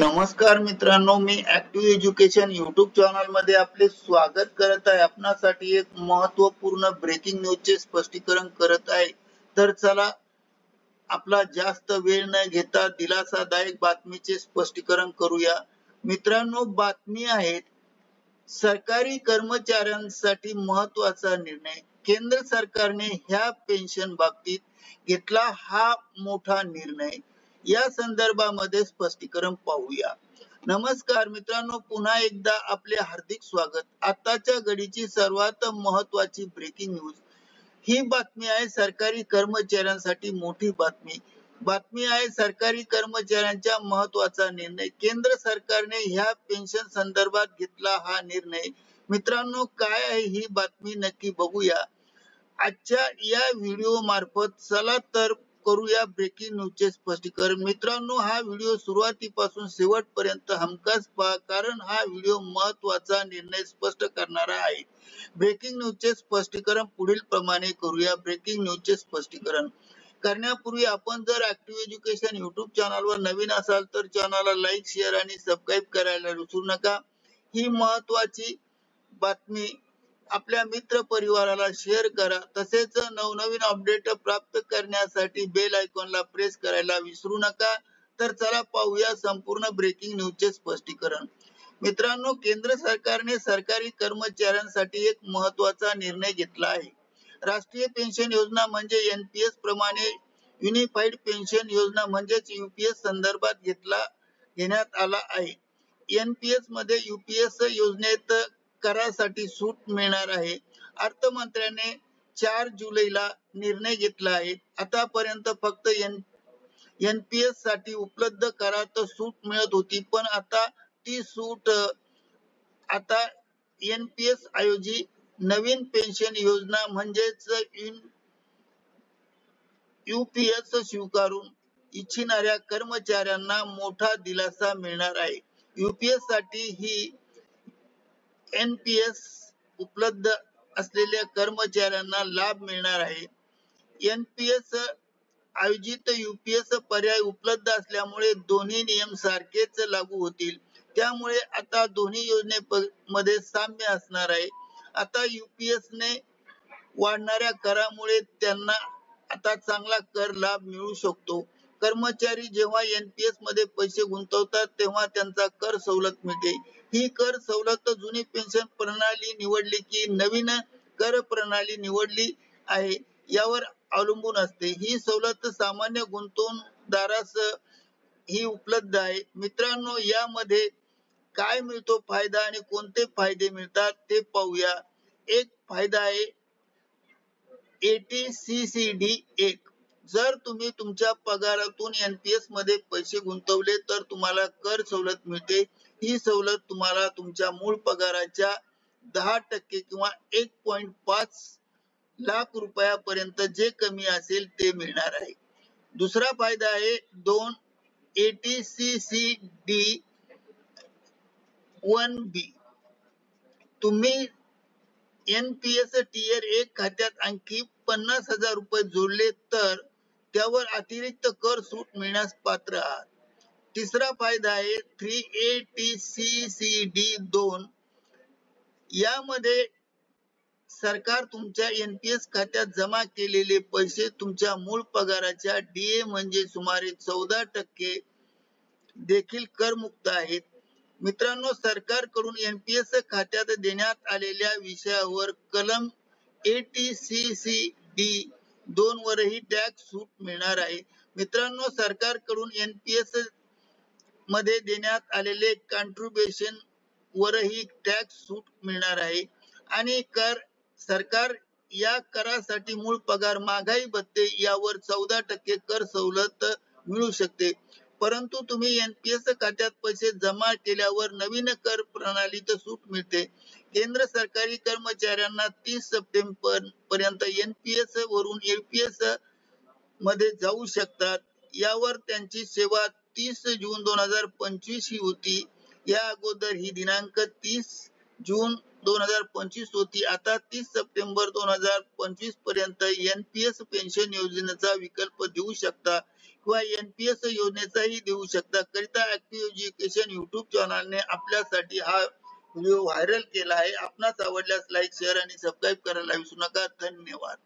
नमस्कार मित्रांनो, मी active education YouTube channel मध्ये आपले स्वागत करत आहे. आपणासाठी एक महत्त्वपूर्ण ब्रेकिंग न्यूजचे स्पष्टीकरण करत आहे. तर चला आपला जास्त वेळ न घेता दिलासादायक बातमीचे स्पष्टीकरण करूया. मित्रांनो, बातमी आहे सरकारी कर्मचाऱ्यांसाठी महत्त्वाचा निर्णय. केंद्र सरकारने ह्या पेन्शन बाबतीत घेतला हा मोठा निर्णय. या संदर्भामध्ये स्पष्टीकरण पाहूया. नमस्कार मित्रांनो, पुन्हा एकदा आपले हार्दिक स्वागत. आताच्या घडीची सर्वात महत्त्वाची ब्रेकिंग न्यूज ही बातमी आहे. सरकारी कर्मचाऱ्यांसाठी मोठी बातमी आहे. सरकारी कर्मचाऱ्यांच्या महत्त्वाचा निर्णय. केंद्र सरकारने ह्या पेन्शन संदर्भात घेतला हा निर्णय. मित्रांनो, काय आहे ही बातमी नक्की बघूया आजच्या या व्हिडिओ मार्फत. चला तर करूया ब्रेकिंग न्यूजचे स्पष्टीकरण. मित्रांनो, हा व्हिडिओ सुरुवातीपासून शेवटपर्यंत हमखास पहा, कारण हा व्हिडिओ महत्त्वाचा निर्णय स्पष्ट करणारा आहे. ब्रेकिंग न्यूजचे स्पष्टीकरण पुढील प्रमाणे करूया. ब्रेकिंग न्यूजचे स्पष्टीकरण करण्यापूर्वी आपण जर ऍक्टिव्ह एज्युकेशन युट्यूब चॅनलवर नवीन असाल तर चॅनलला लाईक, शेअर आणि सबस्क्राईब करायला विसरू नका. ही महत्त्वाची बातमी आपल्या मित्र परिवाराला शेअर करा. तसेच नवनवीन अपडेट प्राप्त करण्यासाठी बेल आयकॉनला प्रेस करायला विसरू नका. तर चला पाहूया संपूर्ण ब्रेकिंग न्यूजचे स्पष्टीकरण. मित्रांनो, केंद्र सरकारने सरकारी कर्मचाऱ्यांसाठी एक महत्त्वाचा निर्णय घेतला आहे. राष्ट्रीय पेन्शन योजना म्हणजे एनपीएस प्रमाणे युनिफाईड पेन्शन योजना म्हणजेच यूपीएस संदर्भात घेण्यात आला आहे. एनपीएस मध्ये यूपीएस योजनेत करासाठी सूट मिळणार आहे. अर्थमंत्र्याने 4 जुलैला निर्णय घेतला आहे. आतापर्यंत फक्त एनपीएस साठी उपलब्ध करात सूट मिळत होती, पण आता ती सूट आता एनपीएस ऐवजी नवीन पेन्शन योजना म्हणजेच यूपीएस स्वीकारून इच्छिणाऱ्या कर्मचाऱ्यांना मोठा दिलासा मिळणार आहे. यूपीएस साठी ही एनपीएस उपलब्ध असलेल्या कर्मचाऱ्यांना लाभ मिळणार आहे. एनपीएस आयोजित यूपीएस पर्याय उपलब्ध असल्यामुळे दोन्ही नियम सारखेच लागू होतील. त्यामुळे आता दोन्ही योजनेमध्ये साम्य असणार आहे. आता यूपीएस ने वाढणाऱ्या करामुळे त्यांना आता चांगला कर लाभ मिळू शकतो. कर्मचारी जेव्हा एनपीएस मध्ये पैसे गुंतवतात तेव्हा त्यांचा कर सवलत मिळते. ही कर सवलत जुनी पेन्शन प्रणाली निवडली की नवीन कर प्रणाली निवडली आहे यावर अवलंबून असते. ही सवलत सामान्य गुंतवणूकदारास ही उपलब्ध आहे. मित्रांनो, यामध्ये काय मिळतो फायदा आणि कोणते फायदे मिळतात ते पाहूया. एक फायदा आहे एटीसीसीडी 1. जर तुम्ही तुमच्या पगारातून एनपीएस मध्ये पैसे गुंतवले तर तुम्हाला कर सवलत मिळते. ही सवलत तुम्हाला तुमच्या मूळ पगाराच्या 10% किंवा 1.5 लाख रुपयापर्यंत जे कमी असेल ते मिळणार आहे. दुसरा फायदा आहे 2 एटीसीसीडी 1B. तुम्ही एनपीएस टियर 1 खात्यात आणखी 50,000 रुपये जोडले तर त्यावर अतिरिक्त कर सूट मिळण्यास पात्र आहात. तिसरा फायदा आहे 3 एटीसीसीडी 2. यामध्ये सरकार तुमच्या एनपीएस खात्यात जमा केलेले पैसे तुमच्या मूळ पगाराच्या डीए म्हणजे सुमारे 14% देखील करमुक्त आहेत. मित्रांनो, सरकारकडून एनपीएस खात्यात देण्यात आलेल्या विषयावर कलम एटीसीसीडी 2 वरही टॅक्स सूट मिळणार आहे. मित्रांनो, सरकारकडून एनपीएस मध्ये देण्यात आलेले कॉन्ट्रीब्युशन वरही टॅक्स सूट मिळणार आहे. आणि सरकार या करासाठी मूळ पगार, महागाई भत्ते यावर 14% कर सवलत मिळू शकते. परंतु तुम्ही एनपीएस खात्यात पैसे जमा केल्यावर नवीन कर प्रणालीत सूट मिळते. केंद्र सरकारी कर्मचाऱ्यांना 30 सप्टेंबर पर्यंत एनपीएस वरून यूपीएस मध्ये जाऊ शकतात. यावर त्यांची सेवा 30 जून 2025 ही होती. या अगोदर ही दिनांक 30 जून 2025 होती. आता 30 सप्टेंबर 2025 पर्यंत एनपीएस पेन्शन योजनेचा विकल्प देऊ शकता. किंवा NPS योजनेचाही देऊ शकता. करिता ऍक्टिव्ह एज्युकेशन युट्यूब चॅनलने आपल्यासाठी हा व्हिडिओ व्हायरल केला आहे. आपणास आवडल्यास लाईक, शेअर आणि सबस्क्राईब करायला विसरू नका. धन्यवाद.